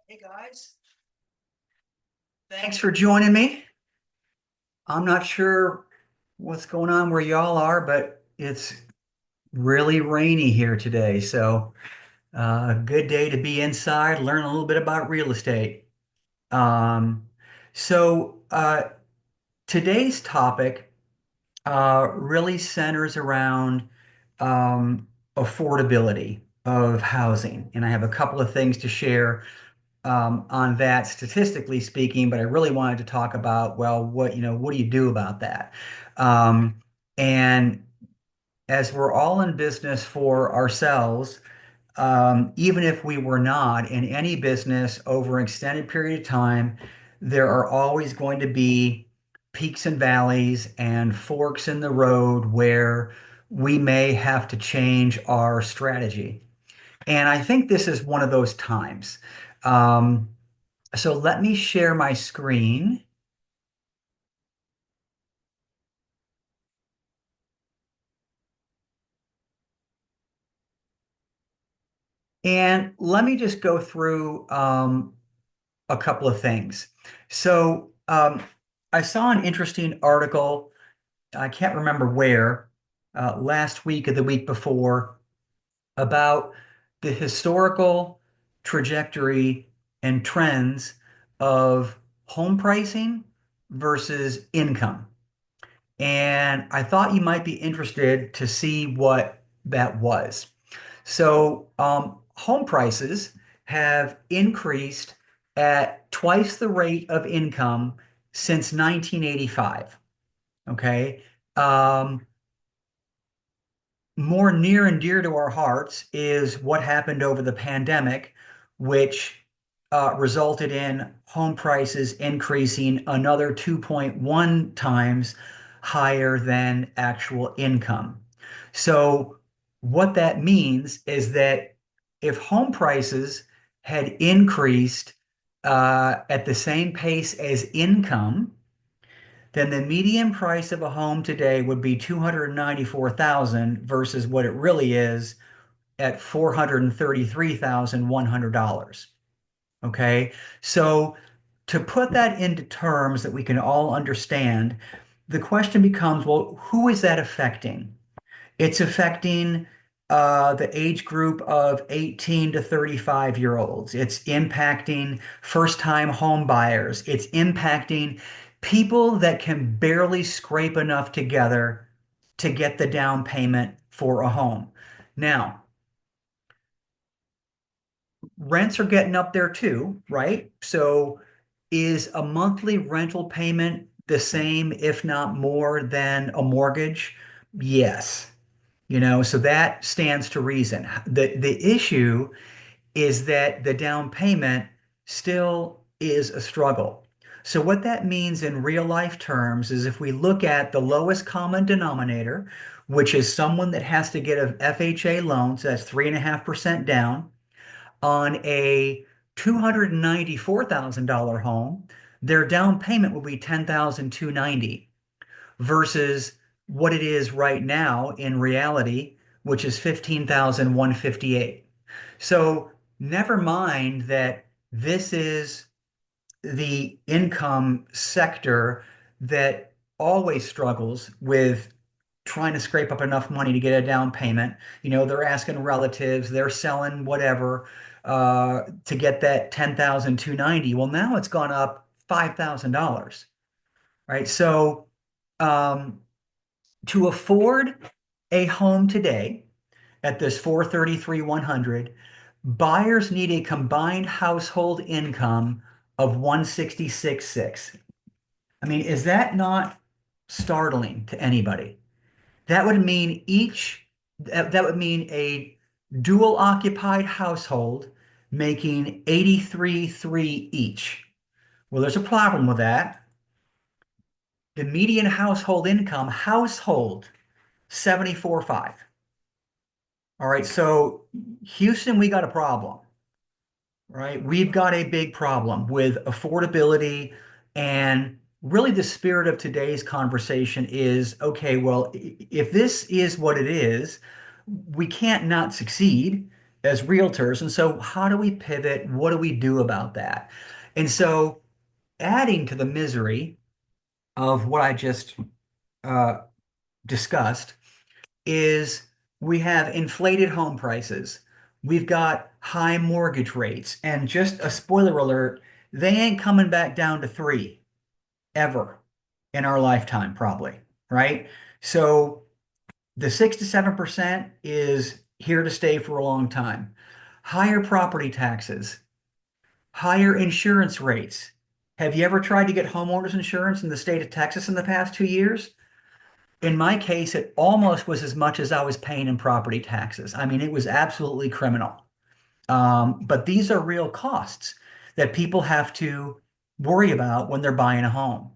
Hey guys, thanks for joining me. I'm not sure what's going on where y'all are, but it's really rainy here today. So, a good day to be inside, learn a little bit about real estate. Um, so, today's topic really centers around um, affordability of housing. And I have a couple of things to share on that statistically speaking, but I really wanted to talk about, well, what do you do about that? And as we're all in business for ourselves, even if we were not in any business over an extended period of time, there are always going to be peaks and valleys and forks in the road where we may have to change our strategy. And I think this is one of those times. Um, so let me share my screen and let me just go through a couple of things. So I saw an interesting article, I can't remember where, last week or the week before, about the historical trajectory and trends of home pricing versus income. And I thought you might be interested to see what that was. So, home prices have increased at twice the rate of income since 1985. Okay. Um, More near and dear to our hearts is what happened over the pandemic, which resulted in home prices increasing another 2.1 times higher than actual income. So, what that means is that if home prices had increased at the same pace as income, then the median price of a home today would be 294,000 versus what it really is at $433,100. Okay? So to put that into terms that we can all understand, the question becomes, well, who is that affecting? It's affecting the age group of 18 to 35 year olds. It's impacting first-time home buyers. It's impacting people that can barely scrape enough together to get the down payment for a home. Now, rents are getting up there too, right? So is a monthly rental payment the same, if not more, than a mortgage? Yes. So that stands to reason. The issue is that the down payment still is a struggle. So what that means in real life terms is if we look at the lowest common denominator, which is someone that has to get a FHA loan, so that's 3.5% down on a $294,000 home, their down payment will be 10,290 versus what it is right now in reality, which is 15,158. So never mind that this is the income sector that always struggles with trying to scrape up enough money to get a down payment. They're asking relatives, they're selling whatever to get that 10,290. Well, now it's gone up $5,000, right? So um, to afford a home today at this 433,100, buyers need a combined household income of 166,600. I mean, is that not startling to anybody? That would mean that would mean a dual occupied household making 83,300 each. Well, there's a problem with that. The median household 74,500. All right, so Houston, we got a problem, right? We've got a big problem with affordability. And really, the spirit of today's conversation is okay, well, if this is what it is, we can't not succeed. as realtors. And so, how do we pivot? What do we do about that? And so, adding to the misery of what I just uh, discussed is we have inflated home prices. We've got high mortgage rates. And just a spoiler alert, they ain't coming back down to three ever in our lifetime, probably, right? So the 6 to 7% is here to stay for a long time. Higher property taxes, higher insurance rates. Have you ever tried to get homeowners insurance in the state of Texas in the past 2 years? In my case, it almost was as much as I was paying in property taxes. I mean, it was absolutely criminal. But these are real costs that people have to worry about when they're buying a home.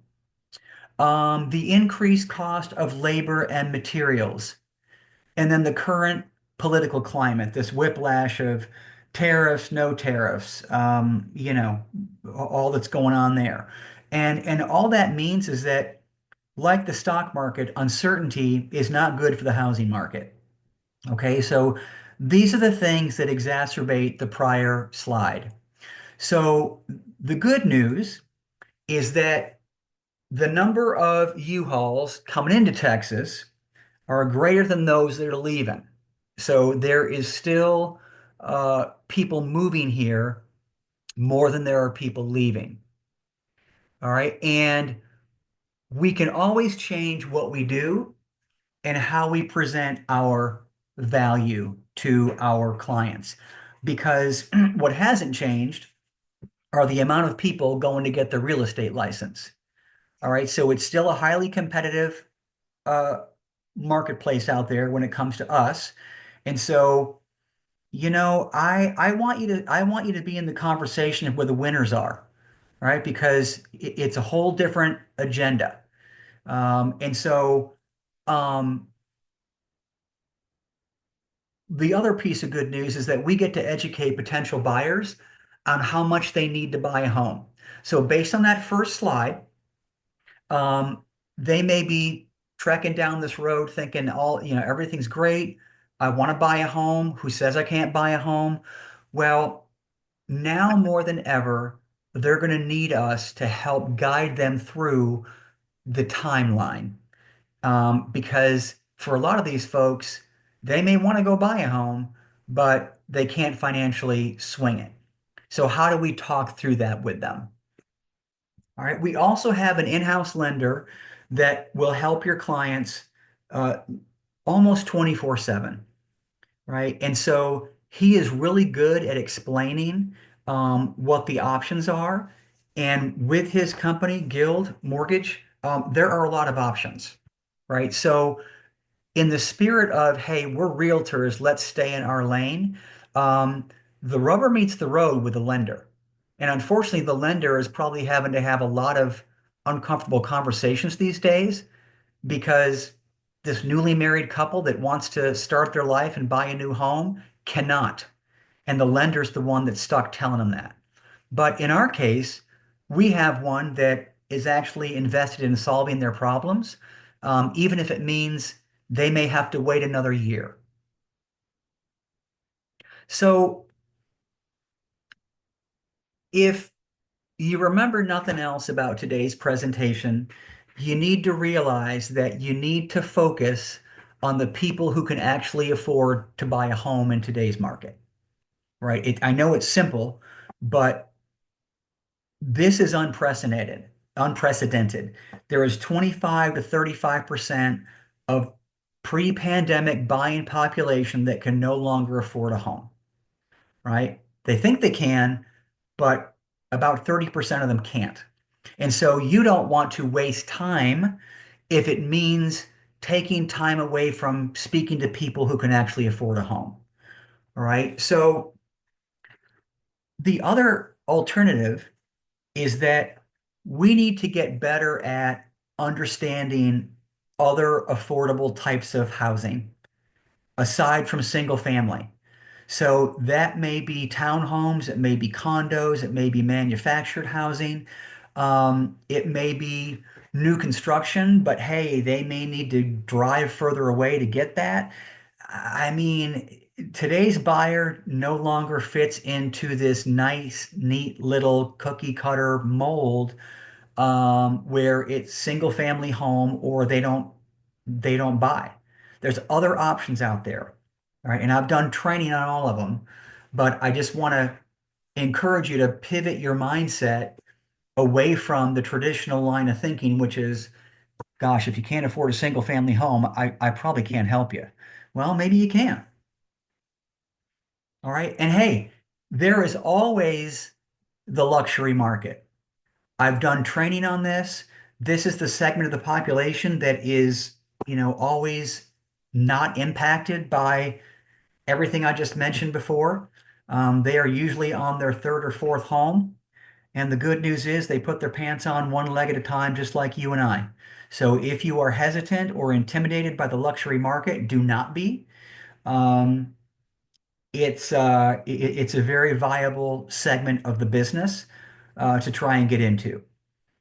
The increased cost of labor and materials, and then the current political climate, this whiplash of tariffs, no tariffs, all that's going on there. And all that means is that, like the stock market, uncertainty is not good for the housing market. Okay, so these are the things that exacerbate the prior slide. So the good news is that the number of U-Hauls coming into Texas are greater than those that are leaving. So there is still people moving here more than there are people leaving. All right. And we can always change what we do and how we present our value to our clients. Because what hasn't changed are the amount of people going to get the real estate license. All right. So it's still a highly competitive uh, marketplace out there when it comes to us. And so, I want you to be in the conversation of where the winners are, right? Because it's a whole different agenda. And so, um, the other piece of good news is that we get to educate potential buyers on how much they need to buy a home. So based on that first slide, um, they may be trekking down this road thinking everything's great. I want to buy a home. Who says I can't buy a home? Well, now more than ever, they're going to need us to help guide them through the timeline. Because for a lot of these folks, they may want to go buy a home, but they can't financially swing it. So how do we talk through that with them? All right. We also have an in-house lender that will help your clients uh, almost 24/7, right? And so he is really good at explaining what the options are. And with his company, Guild Mortgage, there are a lot of options, right? So in the spirit of, hey, we're realtors, let's stay in our lane, um, the rubber meets the road with the lender. And unfortunately, the lender is probably having to have a lot of uncomfortable conversations these days because this newly married couple that wants to start their life and buy a new home cannot. And the lender's the one that's stuck telling them that. But in our case, we have one that is actually invested in solving their problems, even if it means they may have to wait another year. So if you remember nothing else about today's presentation, you need to realize that you need to focus on the people who can actually afford to buy a home in today's market, right? I know it's simple, but this is unprecedented. There is 25 to 35% of pre-pandemic buying population that can no longer afford a home, right? They think they can, but about 30% of them can't. And so you don't want to waste time if it means taking time away from speaking to people who can actually afford a home. All right. So the other alternative is that we need to get better at understanding other affordable types of housing aside from single family. So that may be townhomes, it may be condos, it may be manufactured housing, it may be new construction, but hey, they may need to drive further away to get that. I mean, Today's buyer no longer fits into this nice, neat little cookie cutter mold where it's single family home or they don't buy. There's other options out there. All right. And I've done training on all of them, but I just want to encourage you to pivot your mindset away from the traditional line of thinking, which is, gosh, if you can't afford a single family home, I probably can't help you. Well, maybe you can. All right. And hey, there is always the luxury market. I've done training on this. This is the segment of the population that is, always not impacted by everything I just mentioned before. They are usually on their third or fourth home. And the good news is they put their pants on one leg at a time, just like you and I. So if you are hesitant or intimidated by the luxury market, do not be. Um, it's a very viable segment of the business to try and get into.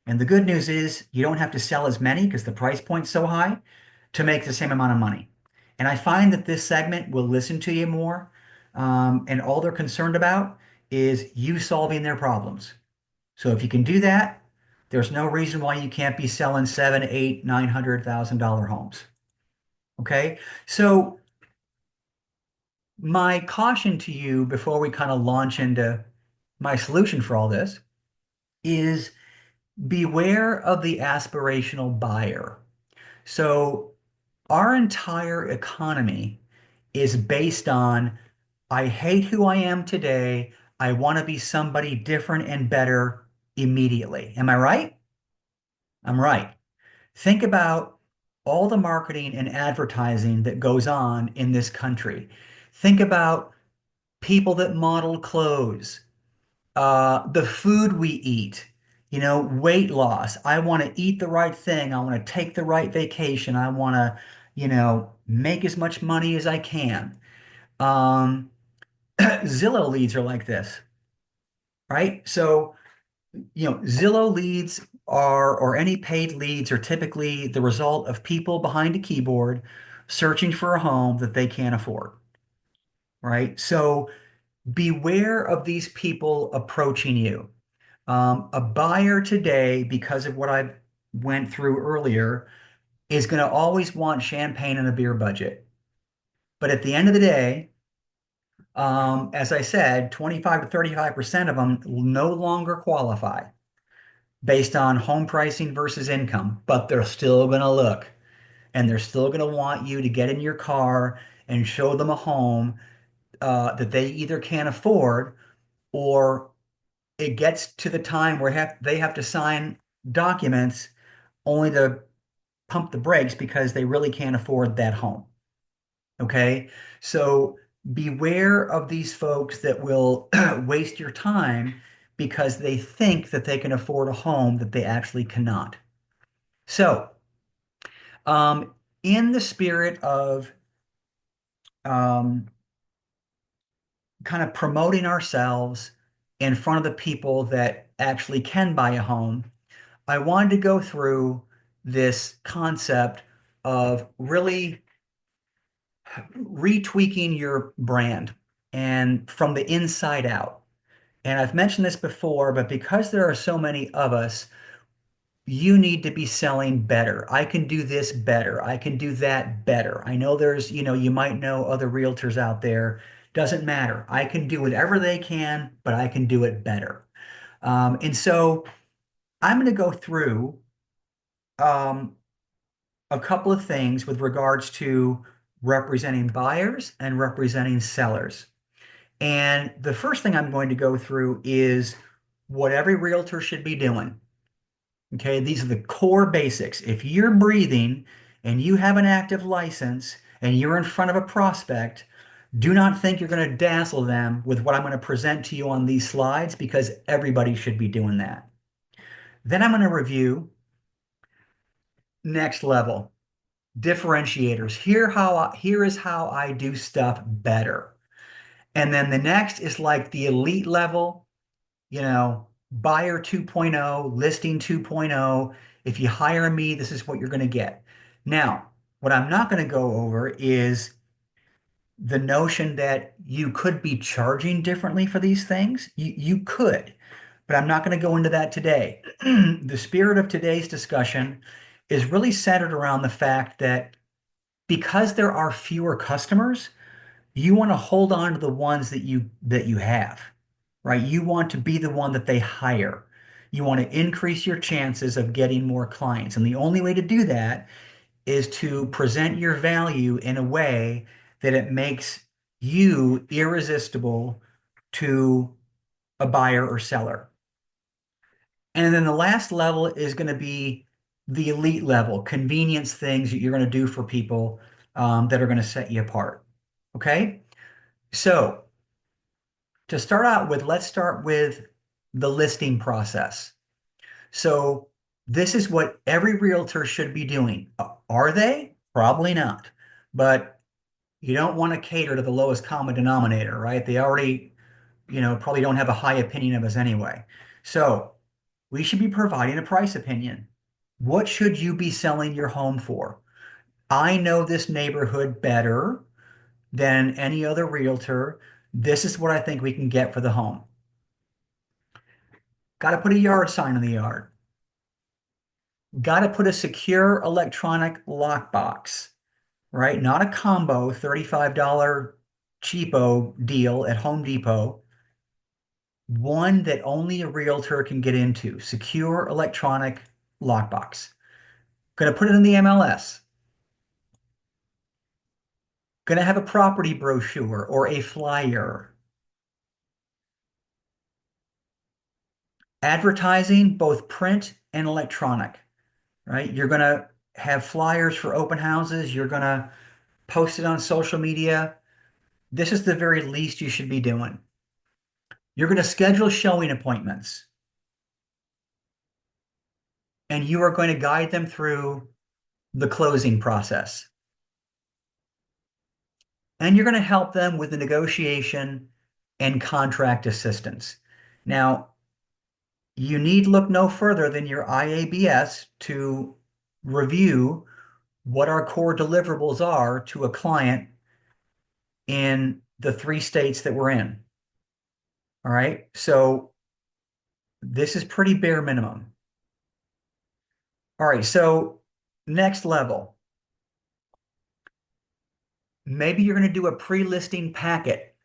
And the good news is you don't have to sell as many because the price point's so high to make the same amount of money. And I find that this segment will listen to you more, and all they're concerned about is you solving their problems. So if you can do that, there's no reason why you can't be selling seven, eight, $900,000 homes. Okay. So my caution to you before we kind of launch into my solution for all this is beware of the aspirational buyer. So our entire economy is based on I hate who I am today. I want to be somebody different and better immediately. Am I right? I'm right. Think about all the marketing and advertising that goes on in this country. Think about people that model clothes, the food we eat, weight loss. I want to eat the right thing. I want to take the right vacation. I want to, make as much money as I can. Um, Zillow leads are like this, right? So, Zillow leads or any paid leads are typically the result of people behind a keyboard searching for a home that they can't afford, right? So beware of these people approaching you. A buyer today, because of what I went through earlier, is going to always want champagne and a beer budget. But at the end of the day, as I said, 25 to 35% of them no longer qualify based on home pricing versus income, but they're still going to look and they're still going to want you to get in your car and show them a home that they either can't afford or it gets to the time where they have to sign documents only to pump the brakes because they really can't afford that home. Okay. So beware of these folks that will waste your time because they think that they can afford a home that they actually cannot. So, in the spirit of um, kind of promoting ourselves in front of the people that actually can buy a home, I wanted to go through this concept of really retweaking your brand and from the inside out. And I've mentioned this before, but because there are so many of us, you need to be selling better. I can do this better. I can do that better. I know there's, you might know other realtors out there. Doesn't matter. I can do whatever they can, but I can do it better. And so I'm going to go through um, a couple of things with regards to representing buyers and representing sellers. And the first thing I'm going to go through is what every realtor should be doing. Okay, these are the core basics. If you're breathing and you have an active license and you're in front of a prospect, do not think you're going to dazzle them with what I'm going to present to you on these slides because everybody should be doing that. Then I'm going to review next level differentiators. Here is how I do stuff better. And then the next is like the elite level, buyer 2.0, listing 2.0. If you hire me, this is what you're going to get. Now, what I'm not going to go over is the notion that you could be charging differently for these things, you could, but I'm not going to go into that today. The spirit of today's discussion is really centered around the fact that because there are fewer customers, you want to hold on to the ones that you have, right? You want to be the one that they hire. You want to increase your chances of getting more clients. And the only way to do that is to present your value in a way that it makes you irresistible to a buyer or seller. And then the last level is going to be the elite level, convenience things that you're going to do for people that are going to set you apart. Okay. So to start out with, let's start with the listing process. So this is what every realtor should be doing. Are they? Probably not. But you don't want to cater to the lowest common denominator, right? They already, probably don't have a high opinion of us anyway. So we should be providing a price opinion. What should you be selling your home for? I know this neighborhood better than any other realtor. This is what I think we can get for the home. Got to put a yard sign in the yard. Got to put a secure electronic lockbox, right? Not a combo $35 cheapo deal at Home Depot. One that only a realtor can get into. Secure electronic lockbox. Going to put it in the MLS. Going to have a property brochure or a flyer. Advertising, both print and electronic, right? You're going to have flyers for open houses. You're going to post it on social media. This is the very least you should be doing. You're going to schedule showing appointments and you are going to guide them through the closing process. And you're going to help them with the negotiation and contract assistance. Now, you need look no further than your IABS to review what our core deliverables are to a client in the 3 states that we're in. All right. So this is pretty bare minimum. All right. So next level, maybe you're going to do a pre-listing packet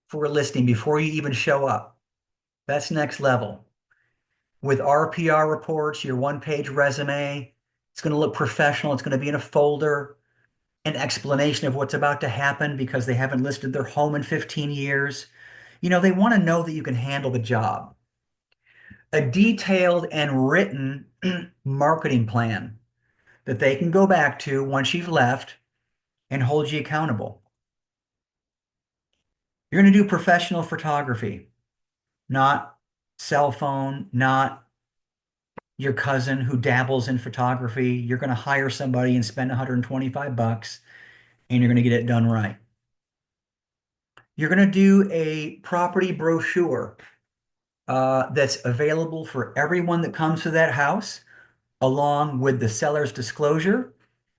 for a listing before you even show up. That's next level. With RPR reports, your one-page resume, it's going to look professional. It's going to be in a folder, an explanation of what's about to happen because they haven't listed their home in 15 years. They want to know that you can handle the job. A detailed and written marketing plan that they can go back to once you've left and hold you accountable. You're going to do professional photography, not cell phone, not your cousin who dabbles in photography. You're going to hire somebody and spend 125 bucks and you're going to get it done right. You're going to do a property brochure that's available for everyone that comes to that house, along with the seller's disclosure,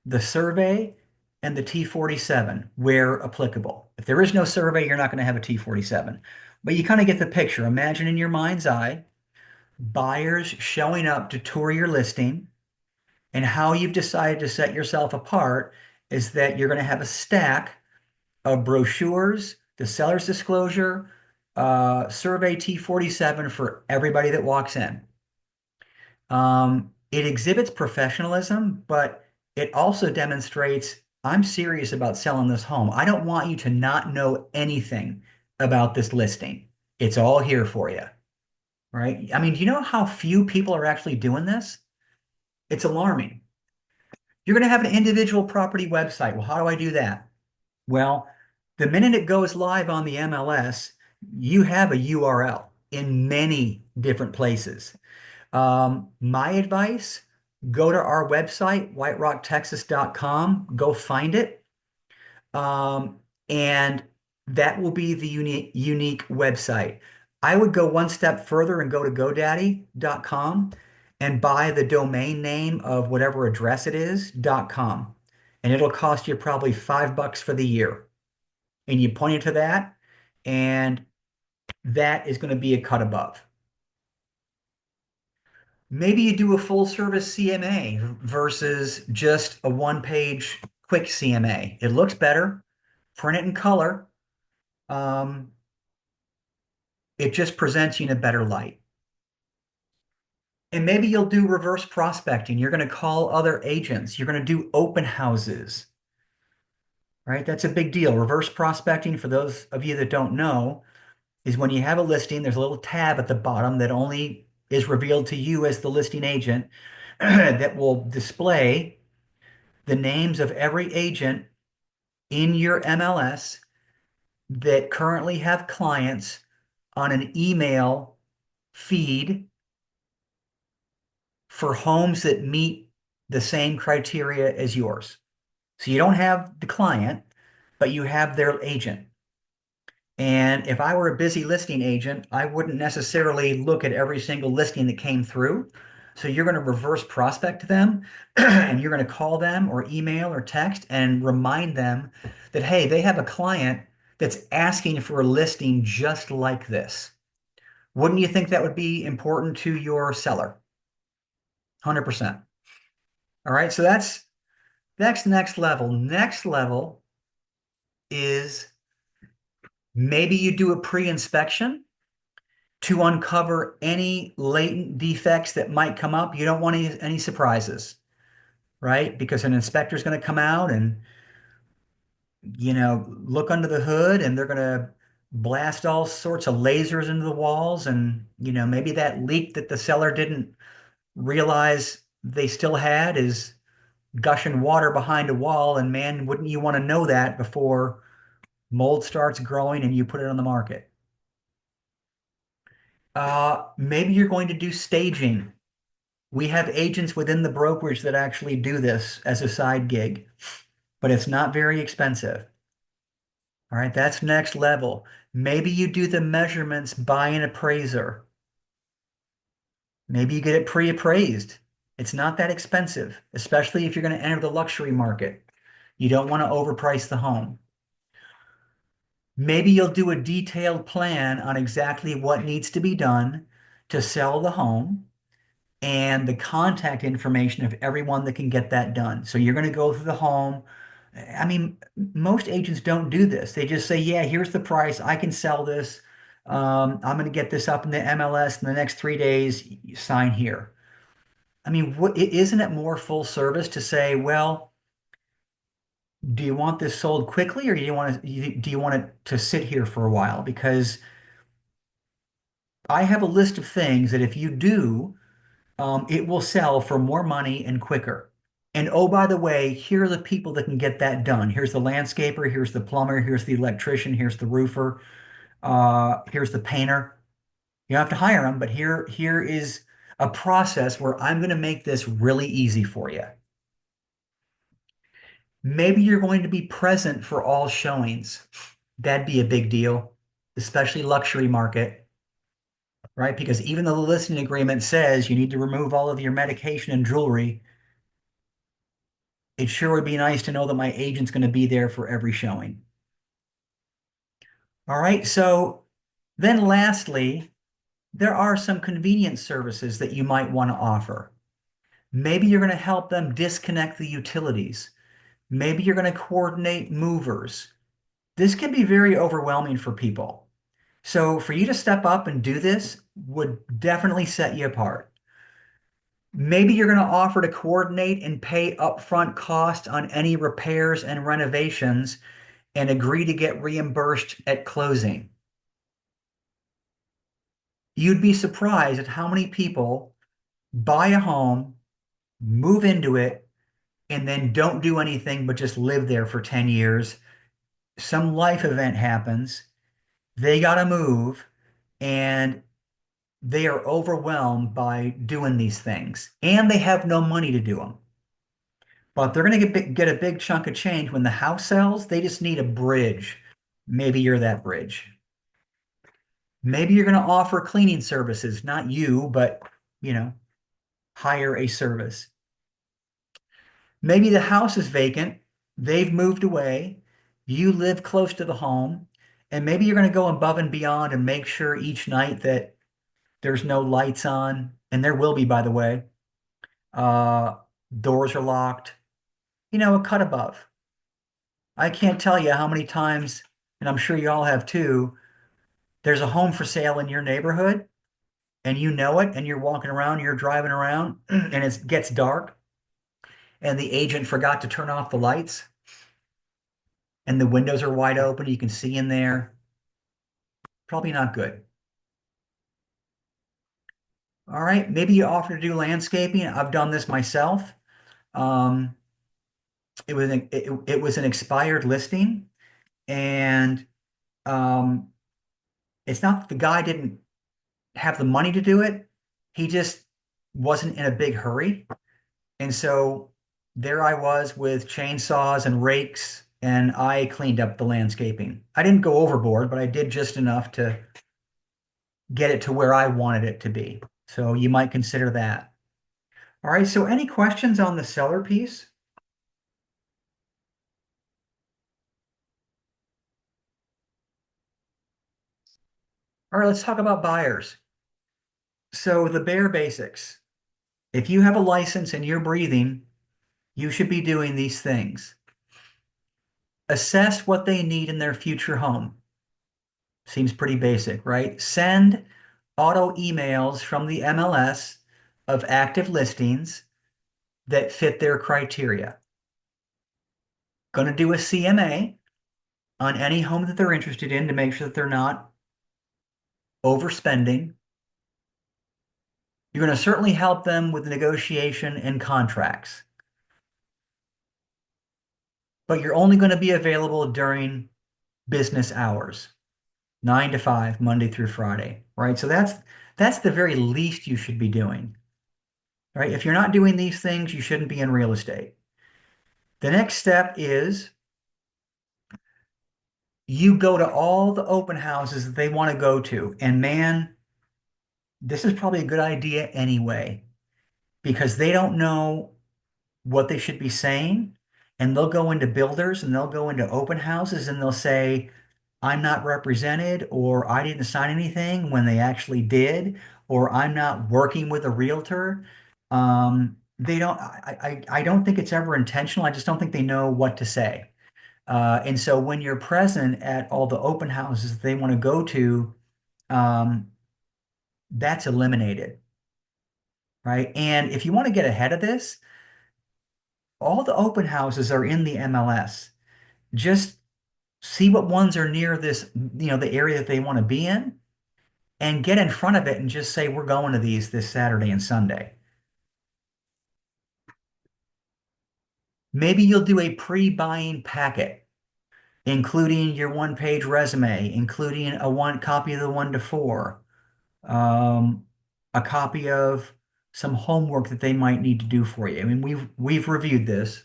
the survey, and the T47 where applicable. If there is no survey, you're not going to have a T47. But you kind of get the picture. Imagine in your mind's eye buyers showing up to tour your listing, and how you've decided to set yourself apart is that you're going to have a stack of brochures, the seller's disclosure, survey T47 for everybody that walks in. It exhibits professionalism, but it also demonstrates I'm serious about selling this home. I don't want you to not know anything about this listing. It's all here for you, right? I mean, do you know how few people are actually doing this? It's alarming. You're going to have an individual property website. Well, how do I do that? Well, the minute it goes live on the MLS, you have a URL in many different places. My advice, go to our website, whiterocktexas.com, go find it. And that will be the unique website. I would go one step further and go to GoDaddy.com and buy the domain name of whatever address it is, .com. And it'll cost you probably $5 for the year. and you point it to that, and that is going to be a cut above. Maybe you do a full service CMA versus just a one page quick CMA. It looks better, print it in color. Um, it just presents you in a better light. And maybe you'll do reverse prospecting. You're going to call other agents. You're going to do open houses, right? That's a big deal. Reverse prospecting, for those of you that don't know, is when you have a listing, there's a little tab at the bottom that only is revealed to you as the listing agent that will display the names of every agent in your MLS that currently have clients on an email feed for homes that meet the same criteria as yours. So you don't have the client, but you have their agent. And if I were a busy listing agent, I wouldn't necessarily look at every single listing that came through. So you're going to reverse prospect them and you're going to call them or email or text and remind them that, hey, they have a client that's asking for a listing just like this. Wouldn't you think that would be important to your seller? 100%. All right. So that's next level. Next level is maybe you do a pre-inspection to uncover any latent defects that might come up. You don't want any surprises, right? Because an inspector is going to come out and, look under the hood and they're going to blast all sorts of lasers into the walls. And, maybe that leak that the seller didn't realize they still had is gushing water behind a wall. And man, wouldn't you want to know that before mold starts growing and you put it on the market? Maybe you're going to do staging. We have agents within the brokerage that actually do this as a side gig, but it's not very expensive. All right, that's next level. Maybe you do the measurements by an appraiser. Maybe you get it pre-appraised. It's not that expensive, especially if you're going to enter the luxury market. You don't want to overprice the home. Maybe you'll do a detailed plan on exactly what needs to be done to sell the home and the contact information of everyone that can get that done. So you're going to go through the home. I mean, most agents don't do this. They just say, yeah, here's the price. I can sell this. I'm going to get this up in the MLS in the next 3 days. You sign here. I mean, isn't it more full service to say, well, do you want this sold quickly or do you want it to sit here for a while? Because I have a list of things that if you do, it will sell for more money and quicker. And oh, by the way, here are the people that can get that done. Here's the landscaper, here's the plumber, here's the electrician, here's the roofer, here's the painter. You don't have to hire them, but here is a process where I'm going to make this really easy for you. Maybe you're going to be present for all showings. That'd be a big deal, especially luxury market, right? Because even though the listing agreement says you need to remove all of your medication and jewelry, it sure would be nice to know that my agent's going to be there for every showing. All right. So then lastly, there are some convenience services that you might want to offer. Maybe you're going to help them disconnect the utilities. Maybe you're going to coordinate movers. This can be very overwhelming for people. So for you to step up and do this would definitely set you apart. Maybe you're going to offer to coordinate and pay upfront costs on any repairs and renovations and agree to get reimbursed at closing. You'd be surprised at how many people buy a home, move into it, and then don't do anything but just live there for 10 years. Some life event happens, they got to move, and they are overwhelmed by doing these things, and they have no money to do them. But they're going to get a big chunk of change when the house sells. They just need a bridge. Maybe you're that bridge. Maybe you're going to offer cleaning services, not you, but you know, hire a service. Maybe the house is vacant. They've moved away. You live close to the home, and maybe you're going to go above and beyond and make sure each night that there's no lights on, and there will be, by the way. Uh, Doors are locked, a cut above. I can't tell you how many times, and I'm sure you all have too, there's a home for sale in your neighborhood and you know it, and you're walking around, you're driving around, and it gets dark, and the agent forgot to turn off the lights, and the windows are wide open. You can see in there. Probably not good. All right, maybe you offer to do landscaping. I've done this myself. Um, it was an expired listing, and um, it's not that the guy didn't have the money to do it. He just wasn't in a big hurry. And so there I was with chainsaws and rakes, and I cleaned up the landscaping. I didn't go overboard, but I did just enough to get it to where I wanted it to be. So you might consider that. All right, so any questions on the seller piece? All right, let's talk about buyers. So the bare basics. If you have a license and you're breathing, you should be doing these things. Assess what they need in their future home. Seems pretty basic, right? Send auto emails from the MLS of active listings that fit their criteria. Going to do a CMA on any home that they're interested in to make sure that they're not overspending. You're going to certainly help them with negotiation and contracts, but you're only going to be available during business hours, 9 to 5, Monday through Friday, right? So that's the very least you should be doing, right? If you're not doing these things, you shouldn't be in real estate. The next step is you go to all the open houses that they want to go to. And man, this is probably a good idea anyway, because they don't know what they should be saying. And they'll go into builders and they'll go into open houses and they'll say, I'm not represented, or I didn't sign anything when they actually did, or I'm not working with a realtor. They don't, I don't think it's ever intentional. I just don't think they know what to say. And so when you're present at all the open houses they want to go to, um, that's eliminated, right? And if you want to get ahead of this, all the open houses are in the MLS. Just see what ones are near this, the area that they want to be in, and get in front of it and just say, we're going to these this Saturday and Sunday. Maybe you'll do a pre-buying packet, including your one-page resume, including a one copy of the 1 to 4, um, a copy of some homework that they might need to do for you. I mean, we've reviewed this.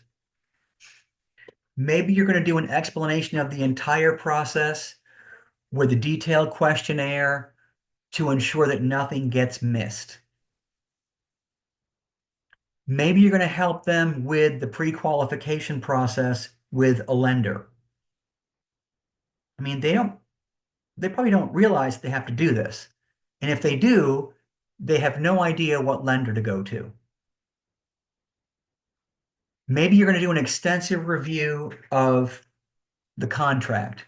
Maybe you're going to do an explanation of the entire process with a detailed questionnaire to ensure that nothing gets missed. Maybe you're going to help them with the pre-qualification process with a lender. I mean, they probably don't realize they have to do this. And if they do, they have no idea what lender to go to. Maybe you're going to do an extensive review of the contract.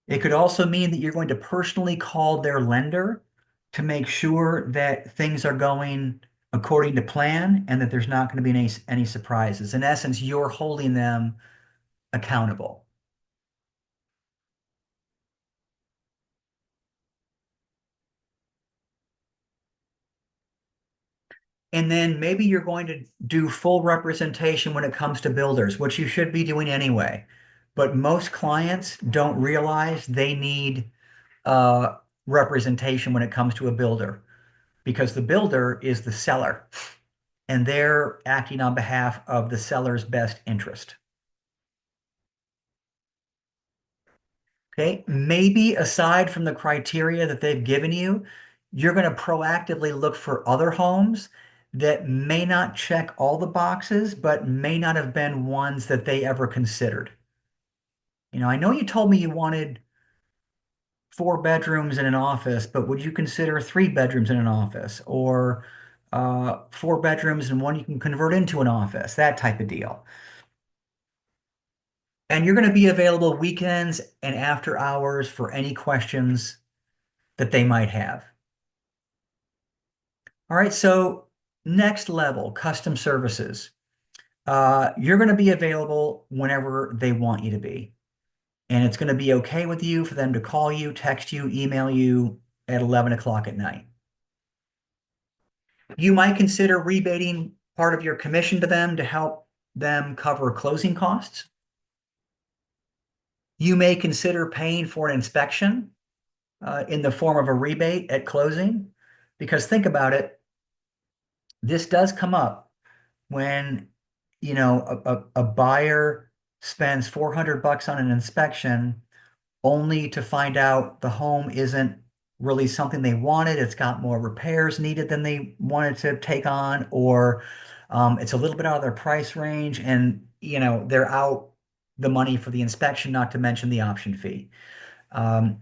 It could also mean that you're going to personally call their lender to make sure that things are going according to plan and that there's not going to be any surprises. In essence, you're holding them accountable. And then maybe you're going to do full representation when it comes to builders, which you should be doing anyway. But most clients don't realize they need representation when it comes to a builder because the builder is the seller and they're acting on behalf of the seller's best interest. Okay, maybe aside from the criteria that they've given you, you're going to proactively look for other homes that may not check all the boxes, but may not have been ones that they ever considered. I know you told me you wanted 4 bedrooms in an office, but would you consider 3 bedrooms in an office or 4 bedrooms and one you can convert into an office, that type of deal. And you're going to be available weekends and after hours for any questions that they might have. All right, so next level, custom services. You're going to be available whenever they want you to be. And it's going to be okay with you for them to call you, text you, email you at 11 o'clock at night. You might consider rebating part of your commission to them to help them cover closing costs. You may consider paying for an inspection in the form of a rebate at closing, because think about it, this does come up when a buyer spends $400 on an inspection only to find out the home isn't really something they wanted. It's got more repairs needed than they wanted to take on, or it's a little bit out of their price range, and they're out the money for the inspection, not to mention the option fee. Um,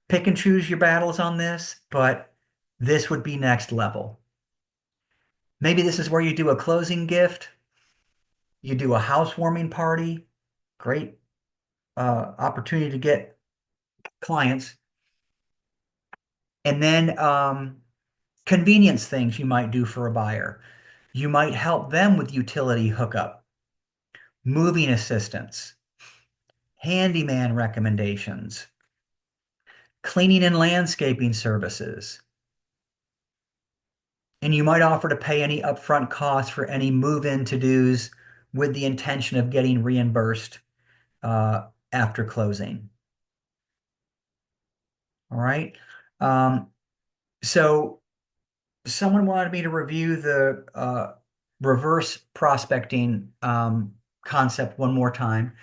Pick and choose your battles on this, but this would be next level. Maybe this is where you do a closing gift, you do a housewarming party. Great opportunity to get clients. And then convenience things you might do for a buyer. You might help them with utility hookup, moving assistance, handyman recommendations, cleaning and landscaping services. And you might offer to pay any upfront costs for any move-in to-dos with the intention of getting reimbursed after closing. All right. Um, so someone wanted me to review the reverse prospecting concept one more time.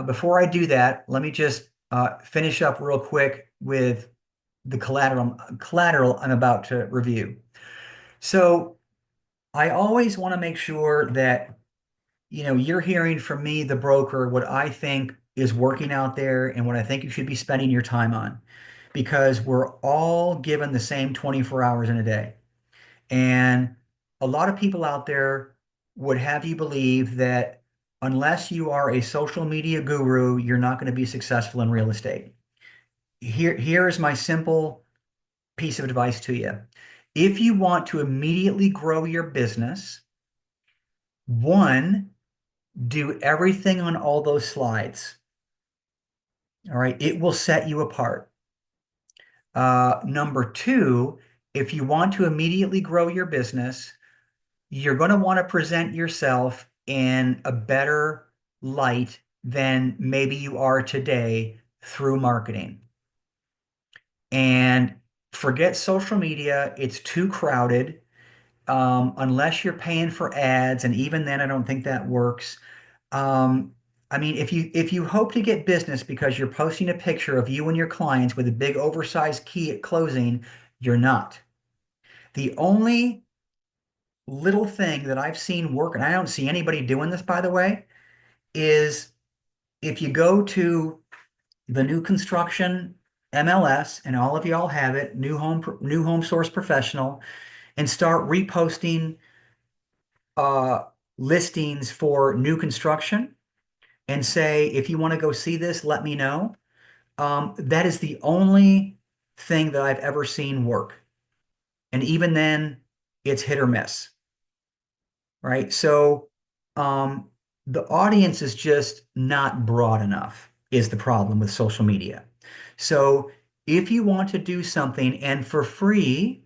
Before I do that, let me just finish up real quick with the collateral I'm about to review. So I always want to make sure that you're hearing from me, the broker, what I think is working out there and what I think you should be spending your time on, because we're all given the same 24 hours in a day. And a lot of people out there would have you believe that unless you are a social media guru, you're not going to be successful in real estate. Here is my simple piece of advice to you. If you want to immediately grow your business, one, do everything on all those slides. All right, it will set you apart. Number two, if you want to immediately grow your business, you're going to want to present yourself in a better light than maybe you are today through marketing. And forget social media, it's too crowded. Unless you're paying for ads, and even then, I don't think that works. I mean, if you hope to get business because you're posting a picture of you and your clients with a big oversized key at closing, you're not. The only little thing that I've seen work, and I don't see anybody doing this, by the way, is if you go to the new construction MLS, and all of y'all have it, new home source professional, and start reposting uh, listings for new construction and say, if you want to go see this, let me know. That is the only thing that I've ever seen work. And even then, it's hit or miss, right? So um, the audience is just not broad enough, is the problem with social media. So if you want to do something and for free,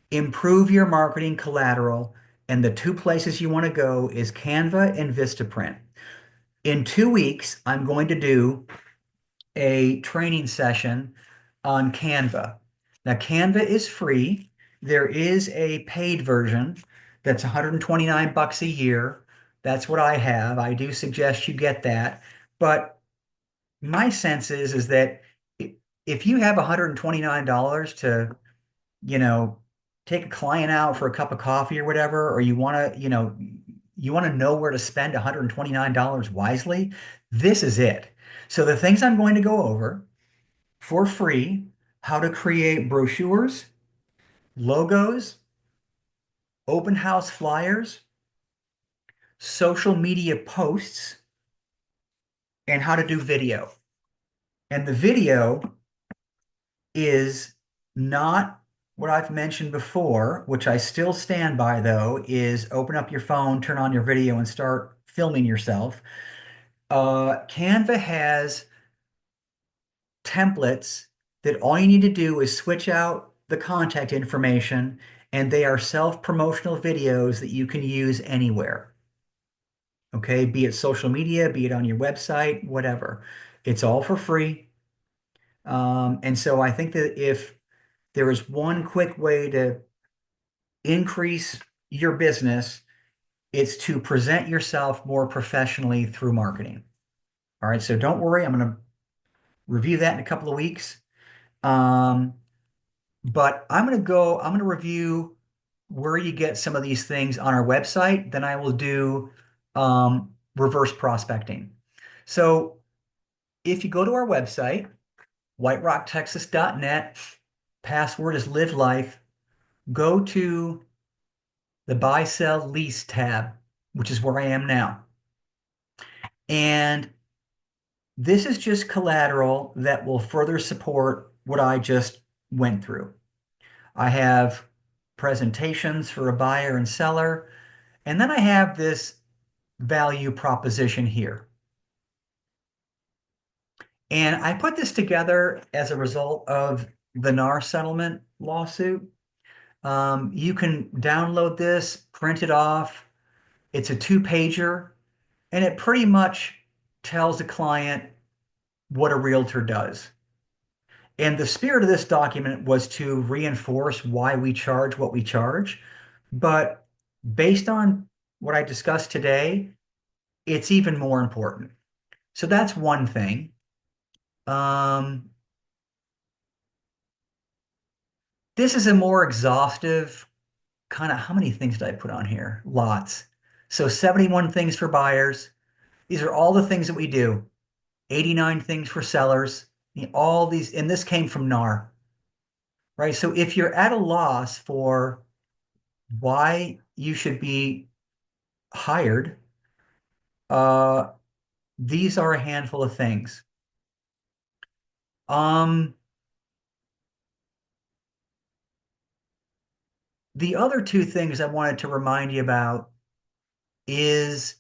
improve your marketing collateral, and the two places you want to go is Canva and Vistaprint. In 2 weeks, I'm going to do a training session on Canva. Now, Canva is free. There is a paid version that's 129 bucks a year. That's what I have. I do suggest you get that. But my sense is that if you have $129 to, you know, take a client out for a cup of coffee or whatever, or you want to know where to spend $129 wisely, this is it. So the things I'm going to go over for free: how to create brochures, logos, open house flyers, social media posts, and how to do video. And the video is not what I've mentioned before, which I still stand by though, is open up your phone, turn on your video, and start filming yourself. Canva has templates that all you need to do is switch out the contact information, and they are self-promotional videos that you can use anywhere. Okay, be it social media, be it on your website, whatever. It's all for free. And so I think that if there is one quick way to increase your business, it's to present yourself more professionally through marketing. All right, so don't worry, I'm going to review that in a couple of weeks. Um, but I'm going to review where you get some of these things on our website. Then I will do reverse prospecting. So if you go to our website, whiterocktexas.net, password is live life, go to the buy, sell, lease tab, which is where I am now. And this is just collateral that will further support what I just went through. I have presentations for a buyer and seller, and then I have this value proposition here. And I put this together as a result of the NAR settlement lawsuit. You can download this, print it off. It's a two-pager, and it pretty much tells the client what a realtor does. And the spirit of this document was to reinforce why we charge what we charge. But based on what I discussed today, it's even more important. So that's one thing. Um, this is a more exhaustive kind of, how many things did I put on here? Lots. So 71 things for buyers. These are all the things that we do. 89 things for sellers. All these, and this came from NAR, right? So if you're at a loss for why you should be hired, uh, these are a handful of things. Um, the other two things I wanted to remind you about is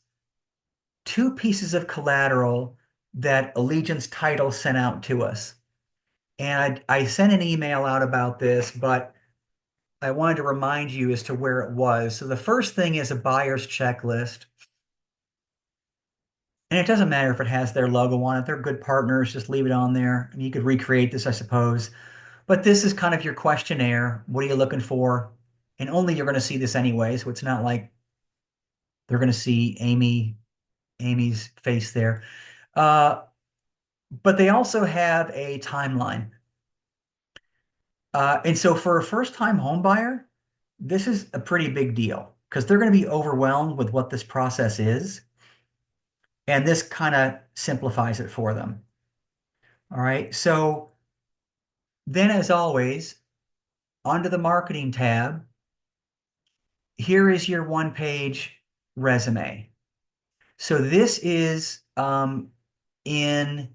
two pieces of collateral that Allegiance Title sent out to us. And I sent an email out about this, but I wanted to remind you as to where it was. So the first thing is a buyer's checklist. And it doesn't matter if it has their logo on it. They're good partners. Just leave it on there. And you could recreate this, I suppose. But this is kind of your questionnaire. What are you looking for? And only you're going to see this anyway. So it's not like they're going to see Amy's face there. Uh, but they also have a timeline. And so for a first-time home buyer, this is a pretty big deal because they're going to be overwhelmed with what this process is. And this kind of simplifies it for them. All right. So then, as always, onto the marketing tab, here is your one-page resume. So this is in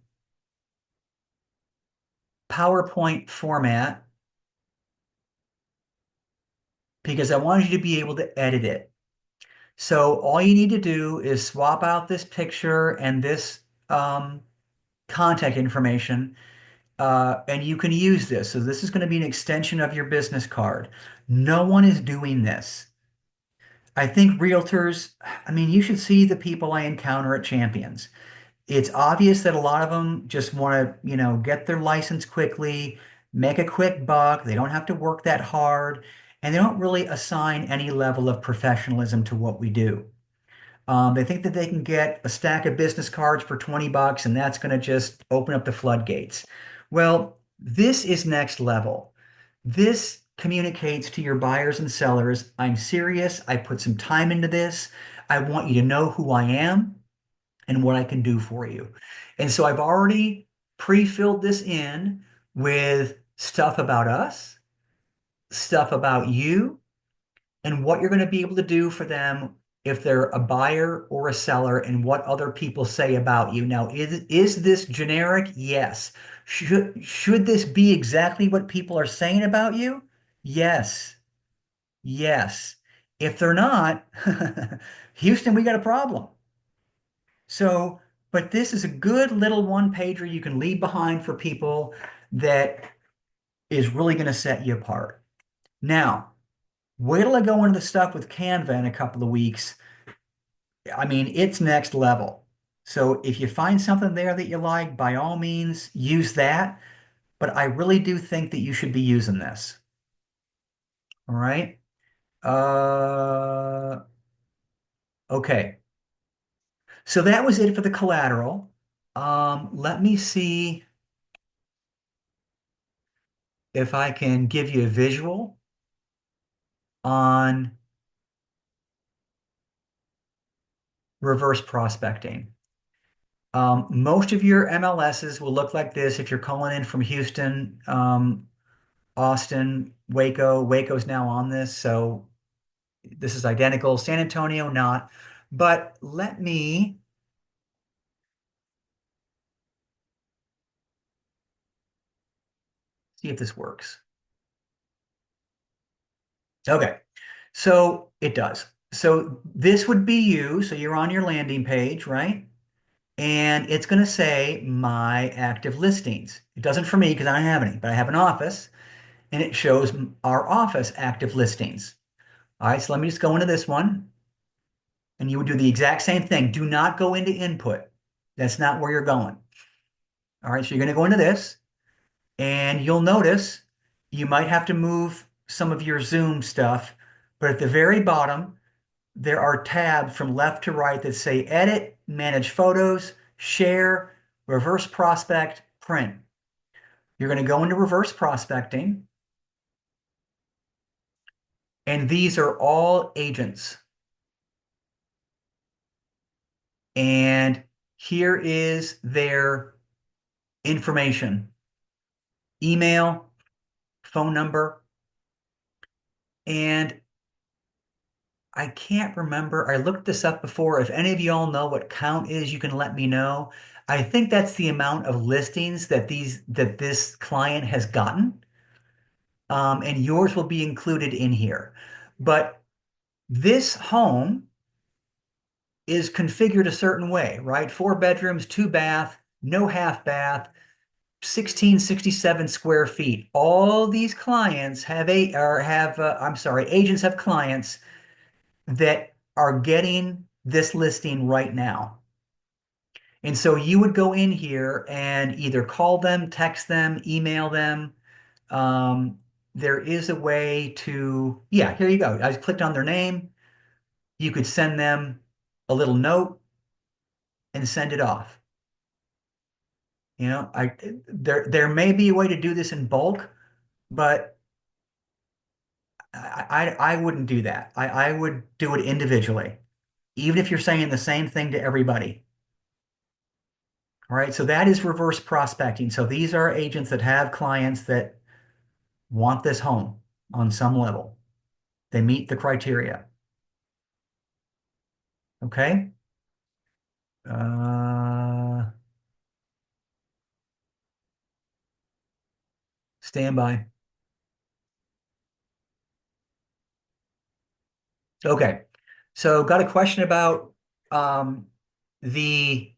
PowerPoint format because I wanted you to be able to edit it. So all you need to do is swap out this picture and this contact information, and you can use this. So this is going to be an extension of your business card. No one is doing this. I think realtors, I mean, you should see the people I encounter at Champions. It's obvious that a lot of them just want to, get their license quickly, make a quick buck. They don't have to work that hard, and they don't really assign any level of professionalism to what we do. They think that they can get a stack of business cards for 20 bucks and that's going to just open up the floodgates. Well, this is next level. This communicates to your buyers and sellers, I'm serious. I put some time into this. I want you to know who I am. and what I can do for you. And so I've already pre-filled this in with stuff about us, stuff about you, and what you're going to be able to do for them if they're a buyer or a seller and what other people say about you. Now, is this generic? Yes. Should this be exactly what people are saying about you? Yes. Yes. If they're not, Houston, we got a problem. So, but this is a good little one pager you can leave behind for people that is really going to set you apart. Now, wait till I go into the stuff with Canva in a couple of weeks. I mean, it's next level. So if you find something there that you like, by all means, use that. But I really do think that you should be using this. All right. Uh, okay. So that was it for the collateral. Let me see if I can give you a visual on reverse prospecting. Most of your MLSs will look like this if you're calling in from Houston, Austin, Waco. Waco's now on this, so this is identical. San Antonio, not. But let me see if this works. Okay, so it does. So this would be you. So you're on your landing page, right? And it's going to say my active listings. It doesn't for me because I don't have any, but I have an office and it shows our office active listings. All right, so let me just go into this one and you would do the exact same thing. Do not go into input. That's not where you're going. All right, so you're going to go into this and you'll notice you might have to move some of your Zoom stuff, but at the very bottom, there are tabs from left to right that say edit, manage photos, share, reverse prospect, print. You're going to go into reverse prospecting, and these are all agents. And here is their information, email, phone number, and I can't remember. I looked this up before. If any of you all know what count is, you can let me know. I think that's the amount of listings that this client has gotten. And yours will be included in here. But this home is configured a certain way, right? 4 bedrooms, 2 bath, no half bath, 1667 square feet. All these clients have I'm sorry, agents have clients that are getting this listing right now. And so you would go in here and either call them, text them, email them. Um, there is a way to, yeah, here you go. I just clicked on their name. You could send them a little note and send it off. You know, there may be a way to do this in bulk, but I wouldn't do that. I would do it individually, even if you're saying the same thing to everybody. All right, so that is reverse prospecting. So these are agents that have clients that want this home on some level. They meet the criteria. Okay. Uh, Stand by. Okay. So got a question about um, the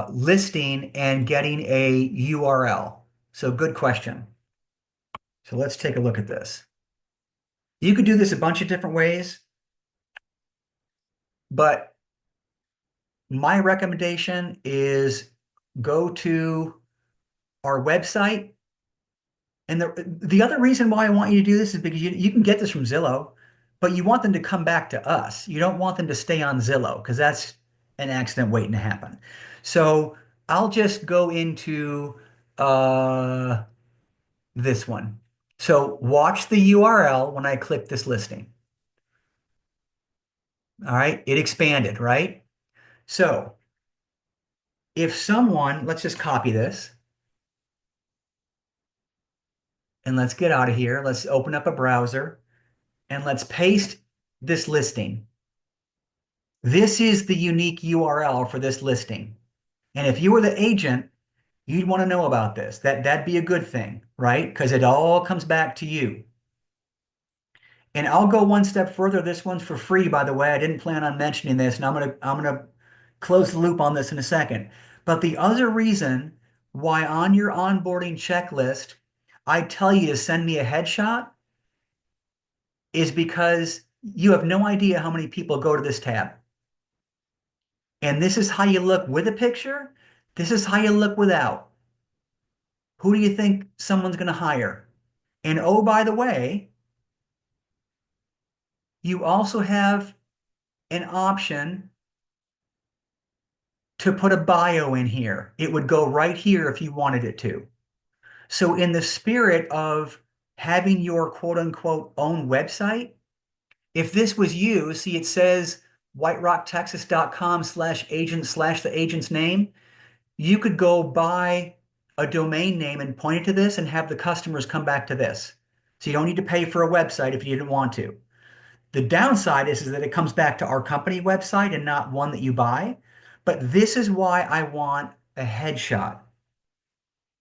listing and getting a URL. So good question. So let's take a look at this. You could do this a bunch of different ways, but my recommendation is go to our website. And the other reason why I want you to do this is because you can get this from Zillow, but you want them to come back to us. You don't want them to stay on Zillow because that's an accident waiting to happen. So I'll just go into uh, this one. So watch the URL when I click this listing. All right, it expanded, right? So if someone, let's just copy this and let's get out of here. Let's open up a browser and let's paste this listing. This is the unique URL for this listing. And if you were the agent, you'd want to know about this. That'd be a good thing, right? Because it all comes back to you. And I'll go one step further. This one's for free, by the way. I didn't plan on mentioning this, and I'm gonna close the loop on this in a second. But the other reason why on your onboarding checklist I tell you to send me a headshot is because you have no idea how many people go to this tab. And this is how you look with a picture. This is how you look without. Who do you think someone's going to hire? And oh, by the way, you also have an option to put a bio in here. It would go right here if you wanted it to. So, in the spirit of having your quote unquote own website, if this was you, see, it says whiterocktexas.com/agent/the agent's name. You could go buy a domain name and point it to this and have the customers come back to this. So you don't need to pay for a website if you didn't want to. The downside is that it comes back to our company website and not one that you buy. But this is why I want a headshot,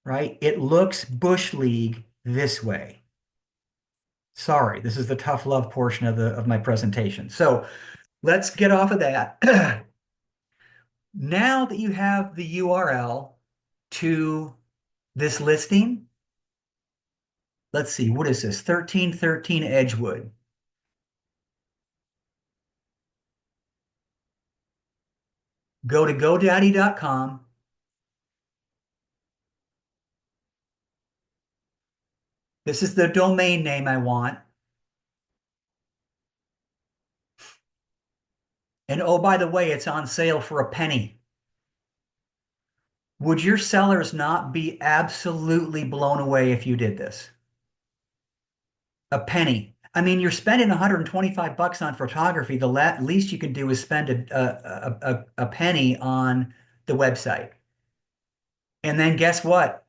right? It looks Bush League this way. Sorry, this is the tough love portion of my presentation. So let's get off of that. Now that you have the URL to this listing, let's see, what is this? 1313 Edgewood. Go to GoDaddy.com. This is the domain name I want. And oh, by the way, it's on sale for a penny. Would your sellers not be absolutely blown away if you did this? A penny. I mean, you're spending 125 bucks on photography. The least you can do is spend a penny on the website. And then guess what?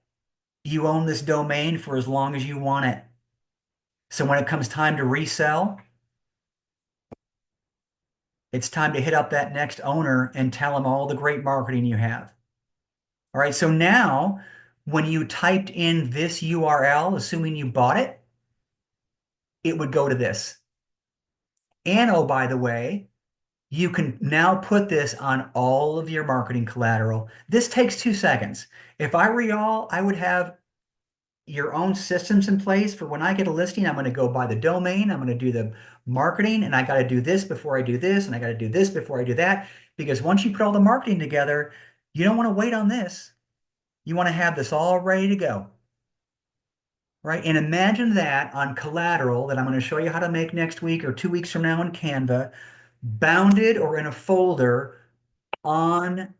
You own this domain for as long as you want it. So when it comes time to resell, it's time to hit up that next owner and tell them all the great marketing you have. All right. So now when you typed in this URL, assuming you bought it, it would go to this. And oh, by the way, you can now put this on all of your marketing collateral. This takes 2 seconds. If I were y'all, I would have your own systems in place for when I get a listing. I'm going to go buy the domain. I'm going to do the marketing, and I got to do this before I do this, and I got to do this before I do that. Because once you put all the marketing together, you don't want to wait on this. You want to have this all ready to go, right? And imagine that on collateral that I'm going to show you how to make next week or 2 weeks from now in Canva, bounded or in a folder on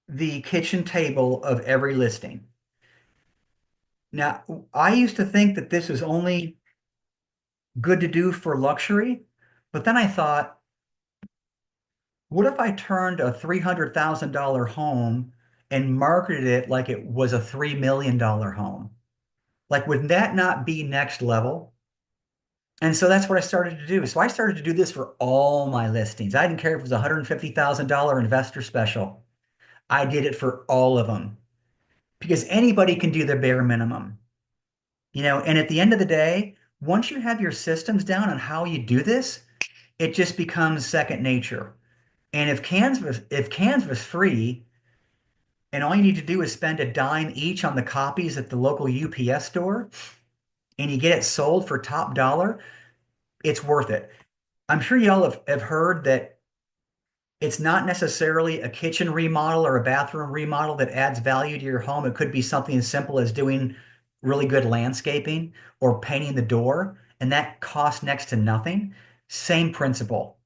the kitchen table of every listing. Now, I used to think that this was only good to do for luxury, but then I thought, what if I turned a $300,000 home and marketed it like it was a $3 million home? Like, would that not be next level? And so that's what I started to do. So I started to do this for all my listings. I didn't care if it was a $150,000 investor special. I did it for all of them because anybody can do the bare minimum, and at the end of the day, once you have your systems down on how you do this, it just becomes second nature. And if Canva's free and all you need to do is spend a dime each on the copies at the local UPS store and you get it sold for top dollar, it's worth it. I'm sure y'all have heard that it's not necessarily a kitchen remodel or a bathroom remodel that adds value to your home. It could be something as simple as doing really good landscaping or painting the door, and that costs next to nothing. Same principle.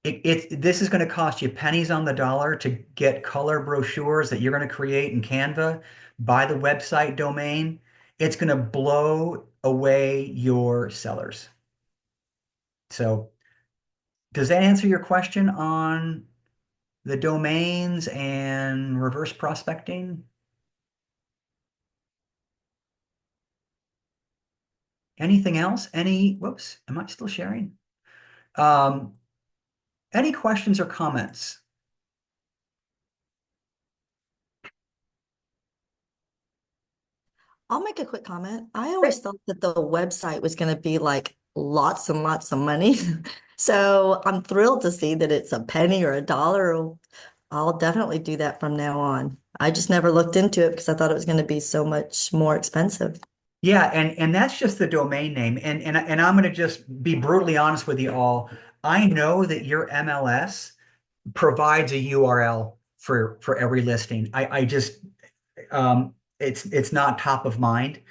This is going to cost you pennies on the dollar to get color brochures that you're going to create in Canva, buy the website domain. It's going to blow away your sellers. So, does that answer your question on the domains and reverse prospecting. Anything else? Whoops, am I still sharing? Um, any questions or comments? I'll make a quick comment. I always Great. thought that the website was going to be like lots and lots of money. So I'm thrilled to see that it's a penny or a dollar. I'll definitely do that from now on. I just never looked into it because I thought it was going to be so much more expensive. Yeah, and that's just the domain name. And I'm going to just be brutally honest with you all. I know that your MLS provides a URL for every listing. I just it's not top of mind.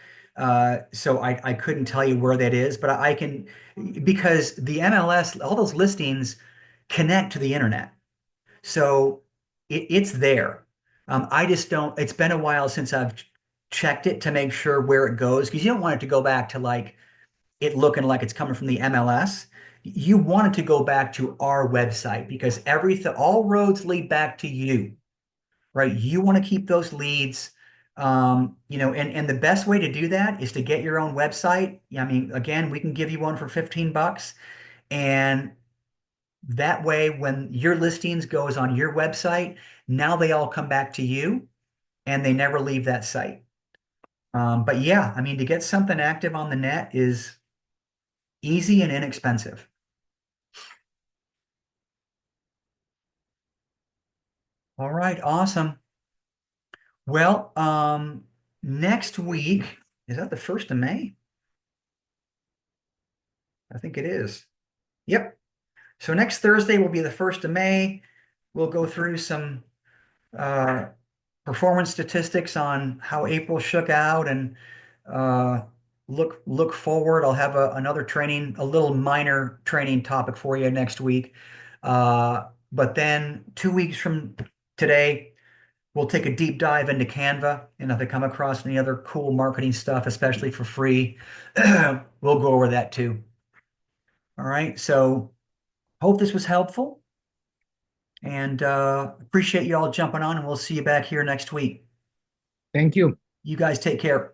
So I couldn't tell you where that is, but I can because the MLS, all those listings connect to the internet. So it's there. I just don't, it's been a while since I've checked it to make sure where it goes because you don't want it to go back to like it looking like it's coming from the MLS. You want it to go back to our website because everything, all roads lead back to you, right? You want to keep those leads. And the best way to do that is to get your own website. I mean, again, we can give you one for 15 bucks. And that way, when your listings goes on your website, now they all come back to you and they never leave that site. But yeah, I mean, to get something active on the net is easy and inexpensive. All right, awesome. Well, next week, is that the 1st of May? I think it is. Yep. So next Thursday will be the 1st of May. We'll go through some uh, performance statistics on how April shook out and uh, look forward. I'll have another training, a little minor training topic for you next week. But then 2 weeks from today, we'll take a deep dive into Canva. And if I come across any other cool marketing stuff, especially for free, we'll go over that too. All right. So hope this was helpful and appreciate you all jumping on, and we'll see you back here next week. Thank you. You guys take care.